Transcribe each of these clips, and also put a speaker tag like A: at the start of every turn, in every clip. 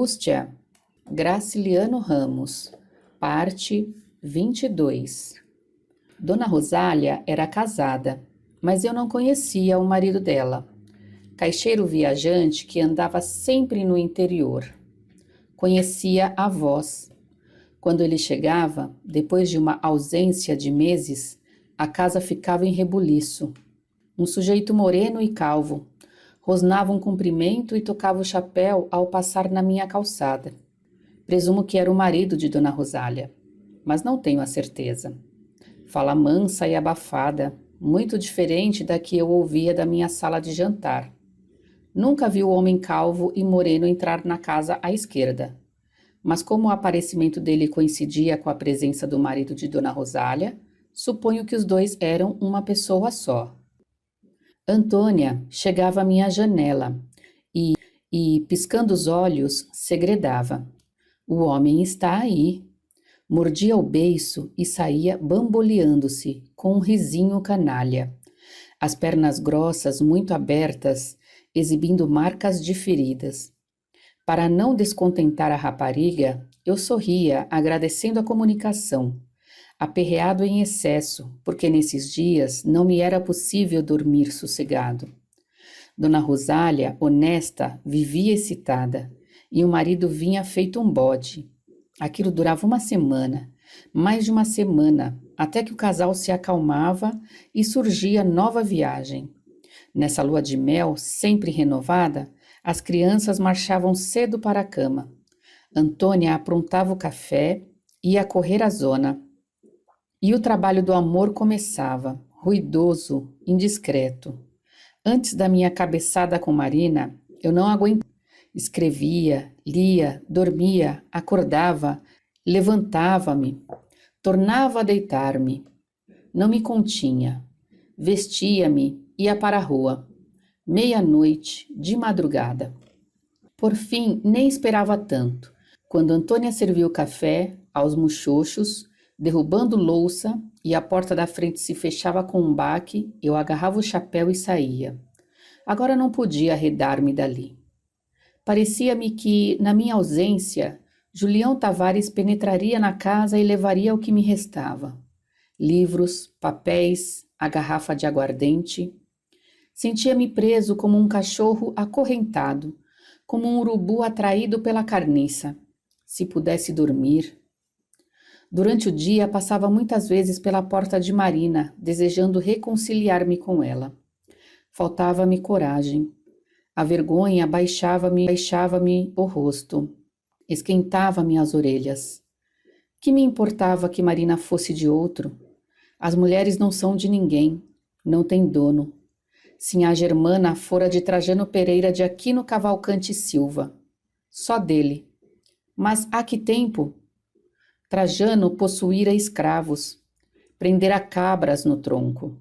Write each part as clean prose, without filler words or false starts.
A: Angústia, Graciliano Ramos, parte 22. Dona Rosália era casada, mas eu não conhecia o marido dela, caixeiro viajante que andava sempre no interior. Conhecia a voz. Quando ele chegava, depois de uma ausência de meses, a casa ficava em rebuliço. Um sujeito moreno e calvo, rosnava um cumprimento e tocava o chapéu ao passar na minha calçada. Presumo que era o marido de Dona Rosália, mas não tenho a certeza. Fala mansa e abafada, muito diferente da que eu ouvia da minha sala de jantar. Nunca vi o homem calvo e moreno entrar na casa à esquerda, mas como o aparecimento dele coincidia com a presença do marido de Dona Rosália, suponho que os dois eram uma pessoa só. Antônia chegava à minha janela e, piscando os olhos, segredava. O homem está aí. Mordia o beiço e saía bamboleando-se, com um risinho canalha. As pernas grossas muito abertas, exibindo marcas de feridas. Para não descontentar a rapariga, eu sorria, agradecendo a comunicação. Aperreado em excesso, porque nesses dias não me era possível dormir sossegado. Dona Rosália, honesta, vivia excitada, e o marido vinha feito um bode. Aquilo durava uma semana, mais de uma semana, até que o casal se acalmava e surgia nova viagem. Nessa lua de mel, sempre renovada, as crianças marchavam cedo para a cama. Antônia aprontava o café, ia correr à zona. E o trabalho do amor começava, ruidoso, indiscreto. Antes da minha cabeçada com Marina, eu não aguentava. Escrevia, lia, dormia, acordava, levantava-me, tornava a deitar-me. Não me continha. Vestia-me, ia para a rua. Meia-noite, de madrugada. Por fim, nem esperava tanto. Quando Antônia serviu o café, aos muxoxos, derrubando louça, e a porta da frente se fechava com um baque, eu agarrava o chapéu e saía. Agora não podia arredar-me dali. Parecia-me que, na minha ausência, Julião Tavares penetraria na casa e levaria o que me restava. Livros, papéis, a garrafa de aguardente. Sentia-me preso como um cachorro acorrentado, como um urubu atraído pela carniça. Se pudesse dormir. Durante o dia, passava muitas vezes pela porta de Marina, desejando reconciliar-me com ela. Faltava-me coragem. A vergonha baixava-me o rosto, esquentava-me as orelhas. Que me importava que Marina fosse de outro? As mulheres não são de ninguém, não têm dono. Sinhá Germana fora de Trajano Pereira de Aquino Cavalcante Silva. Só dele. Mas há que tempo? Trajano possuíra escravos, prendera cabras no tronco.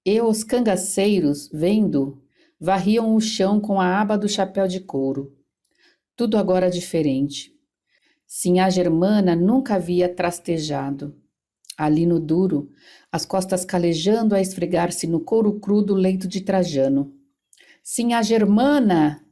A: E os cangaceiros, vendo, varriam o chão com a aba do chapéu de couro. Tudo agora diferente. Sinhá Germana nunca havia trastejado. Ali no duro, as costas calejando a esfregar-se no couro cru do leito de Trajano. Sinhá Germana!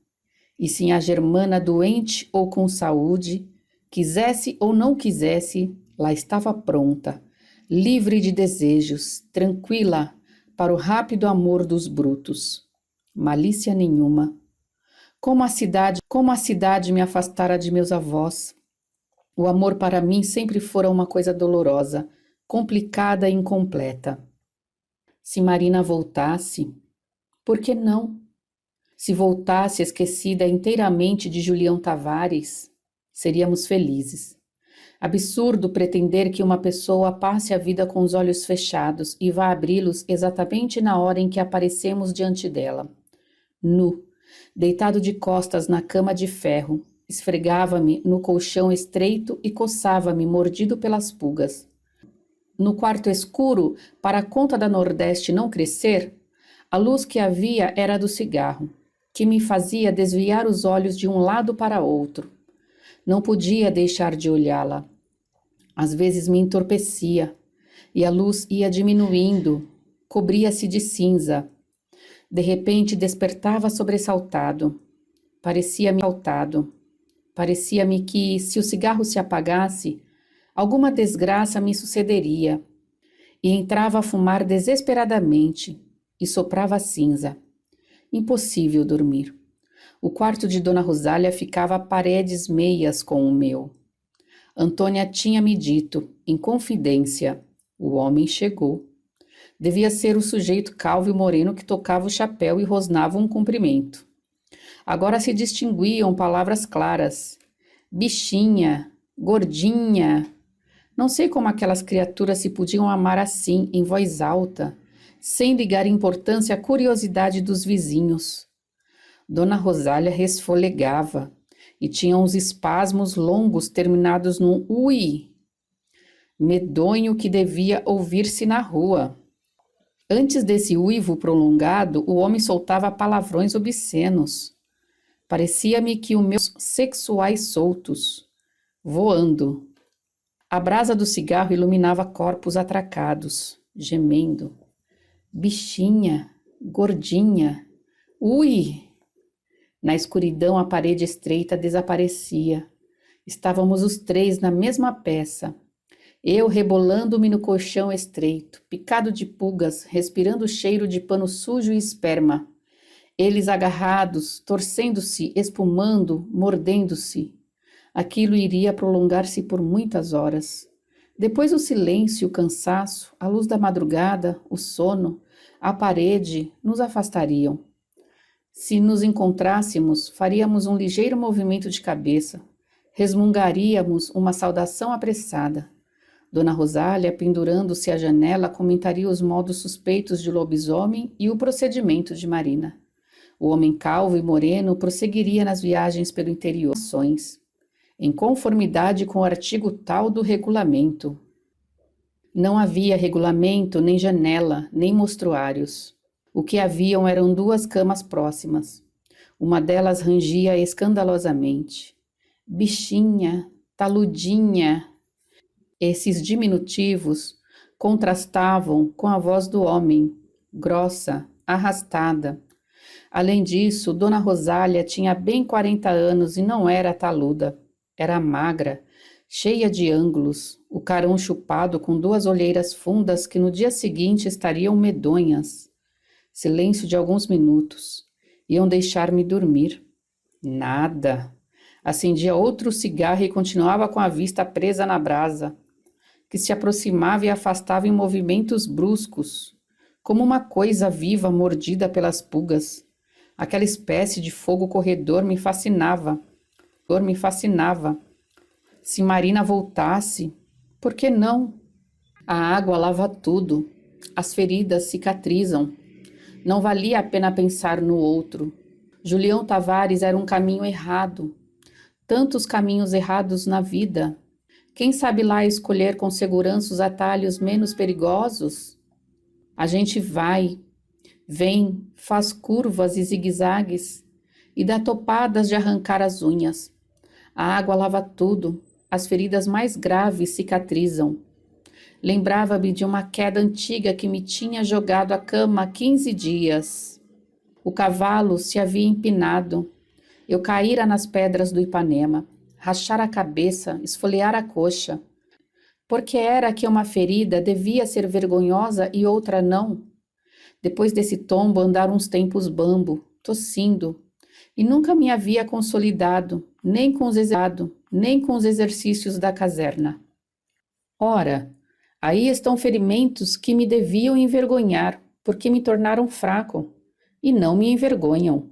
A: E Sinhá Germana, doente ou com saúde, quisesse ou não quisesse, lá estava pronta, livre de desejos, tranquila para o rápido amor dos brutos. Malícia nenhuma. Como a cidade me afastara de meus avós. O amor para mim sempre fora uma coisa dolorosa, complicada e incompleta. Se Marina voltasse, por que não? Se voltasse esquecida inteiramente de Julião Tavares, seríamos felizes. Absurdo pretender que uma pessoa passe a vida com os olhos fechados e vá abri-los exatamente na hora em que aparecemos diante dela. Nu, deitado de costas na cama de ferro, esfregava-me no colchão estreito e coçava-me mordido pelas pulgas. No quarto escuro, para a conta da Nordeste não crescer, a luz que havia era do cigarro, que me fazia desviar os olhos de um lado para outro. Não podia deixar de olhá-la. Às vezes me entorpecia, e a luz ia diminuindo, cobria-se de cinza. De repente despertava sobressaltado. Parecia-me saltado. Parecia-me que, se o cigarro se apagasse, alguma desgraça me sucederia, e entrava a fumar desesperadamente, e soprava a cinza. Impossível dormir. O quarto de Dona Rosália ficava a paredes meias com o meu. Antônia tinha-me dito, em confidência, o homem chegou. Devia ser o sujeito calvo e moreno que tocava o chapéu e rosnava um cumprimento. Agora se distinguiam palavras claras. Bichinha, gordinha. Não sei como aquelas criaturas se podiam amar assim, em voz alta, sem ligar importância à curiosidade dos vizinhos. Dona Rosália resfolegava e tinha uns espasmos longos terminados num ui, medonho que devia ouvir-se na rua. Antes desse uivo prolongado, o homem soltava palavrões obscenos. Parecia-me que os meus sexuais soltos, voando. A brasa do cigarro iluminava corpos atracados, gemendo. Bichinha, gordinha, ui! Na escuridão, a parede estreita desaparecia. Estávamos os três na mesma peça. Eu rebolando-me no colchão estreito, picado de pulgas, respirando o cheiro de pano sujo e esperma. Eles agarrados, torcendo-se, espumando, mordendo-se. Aquilo iria prolongar-se por muitas horas. Depois o silêncio, o cansaço, a luz da madrugada, o sono, a parede nos afastariam. Se nos encontrássemos, faríamos um ligeiro movimento de cabeça, resmungaríamos uma saudação apressada. Dona Rosália, pendurando-se à janela, comentaria os modos suspeitos de lobisomem e o procedimento de Marina. O homem calvo e moreno prosseguiria nas viagens pelo interior, em conformidade com o artigo tal do regulamento. Não havia regulamento, nem janela, nem mostruários. O que haviam eram 2 camas próximas. Uma delas rangia escandalosamente. Bichinha, taludinha. Esses diminutivos contrastavam com a voz do homem, grossa, arrastada. Além disso, Dona Rosália tinha bem 40 anos e não era taluda. Era magra, cheia de ângulos, o carão chupado com 2 olheiras fundas que no dia seguinte estariam medonhas. Silêncio de alguns minutos. Iam deixar-me dormir. Nada. Acendia outro cigarro e continuava com a vista presa na brasa, que se aproximava e afastava em movimentos bruscos, como uma coisa viva mordida pelas pulgas. Aquela espécie de fogo corredor me fascinava. Se Marina voltasse, por que não? A água lava tudo. As feridas cicatrizam. Não valia a pena pensar no outro. Julião Tavares era um caminho errado. Tantos caminhos errados na vida. Quem sabe lá escolher com segurança os atalhos menos perigosos? A gente vai, vem, faz curvas e zigue-zagues e dá topadas de arrancar as unhas. A água lava tudo, as feridas mais graves cicatrizam. Lembrava-me de uma queda antiga que me tinha jogado à cama há 15 dias. O cavalo se havia empinado. Eu caíra nas pedras do Ipanema, rachara a cabeça, esfoliara a coxa. Porque era que uma ferida devia ser vergonhosa e outra não? Depois desse tombo andara uns tempos bambo, tossindo, e nunca me havia consolidado, nem com os exercícios da caserna. Ora, aí estão ferimentos que me deviam envergonhar, porque me tornaram fraco, e não me envergonham.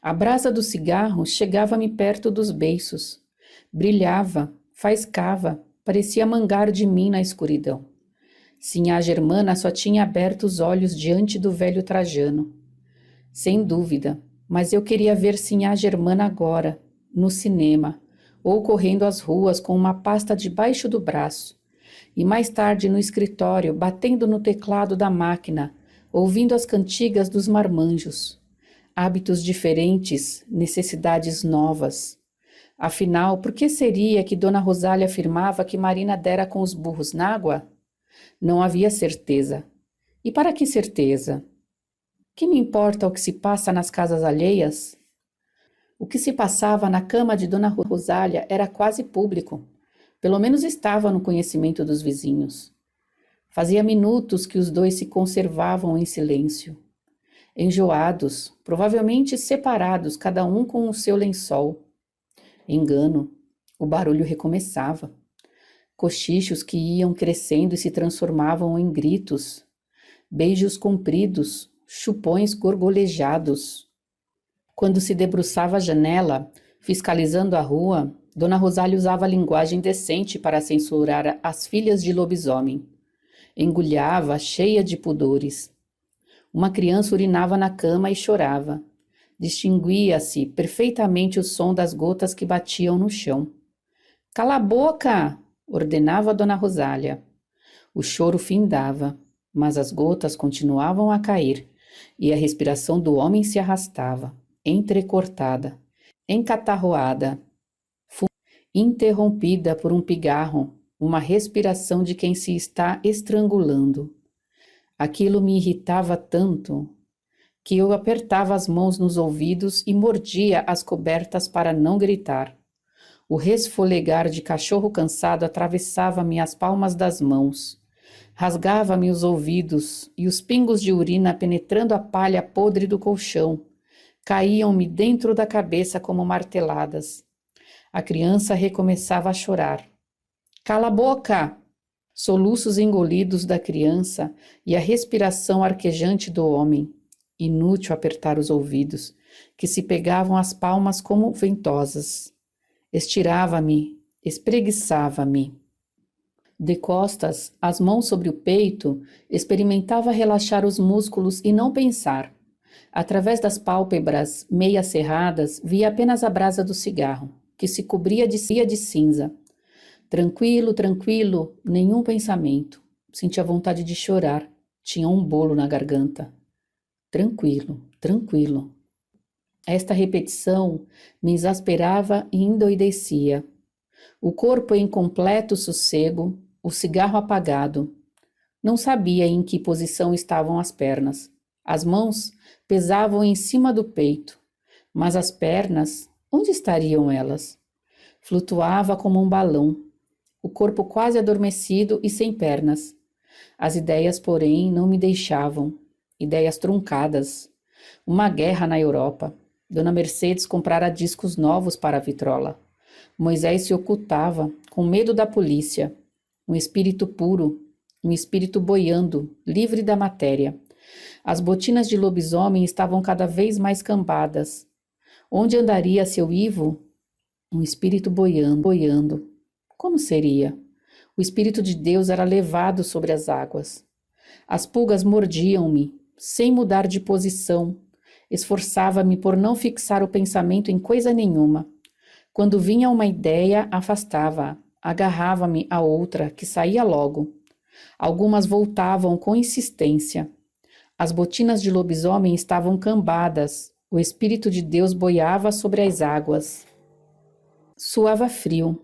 A: A brasa do cigarro chegava-me perto dos beiços. Brilhava, faiscava, parecia mangar de mim na escuridão. Sinhá Germana só tinha aberto os olhos diante do velho Trajano. Sem dúvida, mas eu queria ver Sinhá Germana agora, no cinema, ou correndo as ruas com uma pasta debaixo do braço, e mais tarde no escritório, batendo no teclado da máquina, ouvindo as cantigas dos marmanjos. Hábitos diferentes, necessidades novas. Afinal, por que seria que Dona Rosália afirmava que Marina dera com os burros n'água? Não havia certeza. E para que certeza? Que me importa o que se passa nas casas alheias? O que se passava na cama de Dona Rosália era quase público. Pelo menos estava no conhecimento dos vizinhos. Fazia minutos que os dois se conservavam em silêncio, enjoados, provavelmente separados, cada um com o seu lençol. Engano. O barulho recomeçava. Cochichos que iam crescendo e se transformavam em gritos. Beijos compridos, chupões gorgolejados. Quando se debruçava à janela, fiscalizando a rua, Dona Rosália usava linguagem decente para censurar as filhas de lobisomem. Engulhava, cheia de pudores. Uma criança urinava na cama e chorava. Distinguia-se perfeitamente o som das gotas que batiam no chão. «Cala a boca!» ordenava Dona Rosália. O choro findava, mas as gotas continuavam a cair, e a respiração do homem se arrastava, entrecortada, encatarroada, interrompida por um pigarro, uma respiração de quem se está estrangulando. Aquilo me irritava tanto que eu apertava as mãos nos ouvidos e mordia as cobertas para não gritar. O resfolegar de cachorro cansado atravessava-me as palmas das mãos, rasgava-me os ouvidos e os pingos de urina penetrando a palha podre do colchão caíam-me dentro da cabeça como marteladas. A criança recomeçava a chorar. «Cala a boca!» Soluços engolidos da criança e a respiração arquejante do homem. Inútil apertar os ouvidos, que se pegavam às palmas como ventosas. Estirava-me, espreguiçava-me. De costas, as mãos sobre o peito, experimentava relaxar os músculos e não pensar. Através das pálpebras meia cerradas, via apenas a brasa do cigarro, que se cobria de cinza. Tranquilo, tranquilo, nenhum pensamento. Sentia vontade de chorar. Tinha um bolo na garganta. Tranquilo, tranquilo. Esta repetição me exasperava e endoidecia. O corpo em completo sossego, o cigarro apagado. Não sabia em que posição estavam as pernas. As mãos pesavam em cima do peito, mas as pernas, onde estariam elas? Flutuava como um balão, o corpo quase adormecido e sem pernas. As ideias, porém, não me deixavam. Ideias truncadas. Uma guerra na Europa. Dona Mercedes comprara discos novos para a vitrola. Moisés se ocultava, com medo da polícia. Um espírito puro, um espírito boiando, livre da matéria. As botinas de lobisomem estavam cada vez mais cambadas. Onde andaria seu Ivo? Um espírito boiando, boiando. Como seria? O Espírito de Deus era levado sobre as águas. As pulgas mordiam-me, sem mudar de posição. Esforçava-me por não fixar o pensamento em coisa nenhuma. Quando vinha uma ideia, afastava-a. Agarrava-me a outra, que saía logo. Algumas voltavam com insistência. As botinas de lobisomem estavam cambadas. O Espírito de Deus boiava sobre as águas. Suava frio,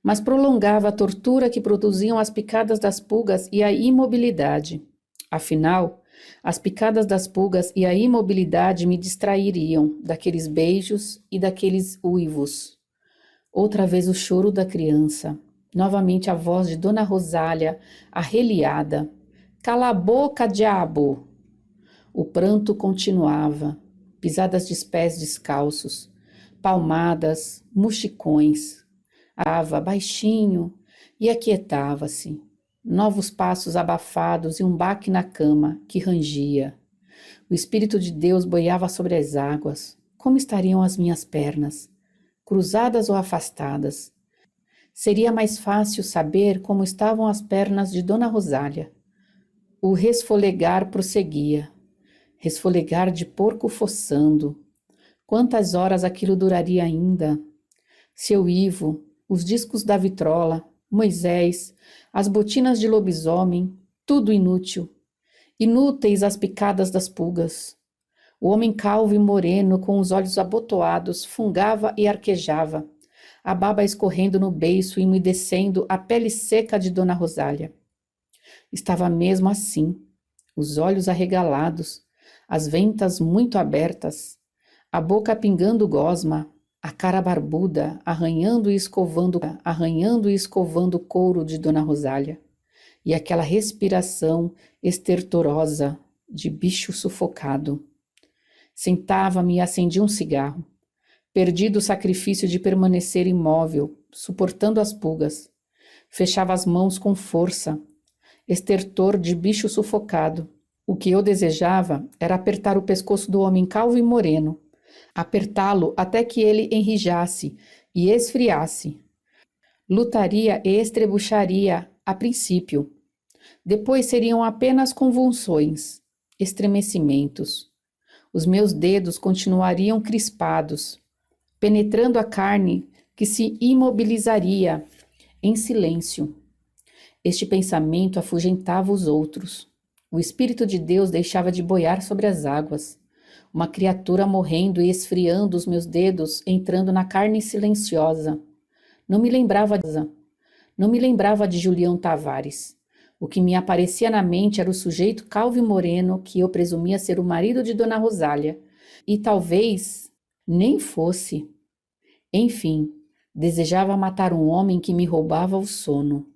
A: mas prolongava a tortura que produziam as picadas das pulgas e a imobilidade. Afinal, as picadas das pulgas e a imobilidade me distrairiam daqueles beijos e daqueles uivos. Outra vez o choro da criança. Novamente a voz de Dona Rosália, arreliada. «Cala a boca, diabo!» O pranto continuava. Pisadas de pés descalços. Palmadas, muxicões. Ava baixinho e aquietava-se. Novos passos abafados e um baque na cama, que rangia. O Espírito de Deus boiava sobre as águas. Como estariam as minhas pernas? Cruzadas ou afastadas? Seria mais fácil saber como estavam as pernas de Dona Rosália. O resfolegar prosseguia. Resfolegar de porco fossando. Quantas horas aquilo duraria ainda? Seu Ivo, os discos da vitrola, Moisés, as botinas de lobisomem, tudo inútil. Inúteis as picadas das pulgas. O homem calvo e moreno, com os olhos abotoados, fungava e arquejava, a baba escorrendo no beiço e umedecendo a pele seca de Dona Rosália. Estava mesmo assim, os olhos arregalados, as ventas muito abertas, a boca pingando gosma, a cara barbuda arranhando e escovando o couro de Dona Rosália, e aquela respiração estertorosa de bicho sufocado. Sentava-me e acendia um cigarro. Perdi do sacrifício de permanecer imóvel, suportando as pulgas. Fechava as mãos com força, estertor de bicho sufocado. O que eu desejava era apertar o pescoço do homem calvo e moreno, apertá-lo até que ele enrijasse e esfriasse. Lutaria e estrebucharia a princípio. Depois seriam apenas convulsões, estremecimentos. Os meus dedos continuariam crispados, penetrando a carne que se imobilizaria em silêncio. Este pensamento afugentava os outros. O Espírito de Deus deixava de boiar sobre as águas. Uma criatura morrendo e esfriando os meus dedos, entrando na carne silenciosa. Não me lembrava de Julião Tavares. O que me aparecia na mente era o sujeito calvo e moreno que eu presumia ser o marido de Dona Rosália. E talvez nem fosse. Enfim, desejava matar um homem que me roubava o sono.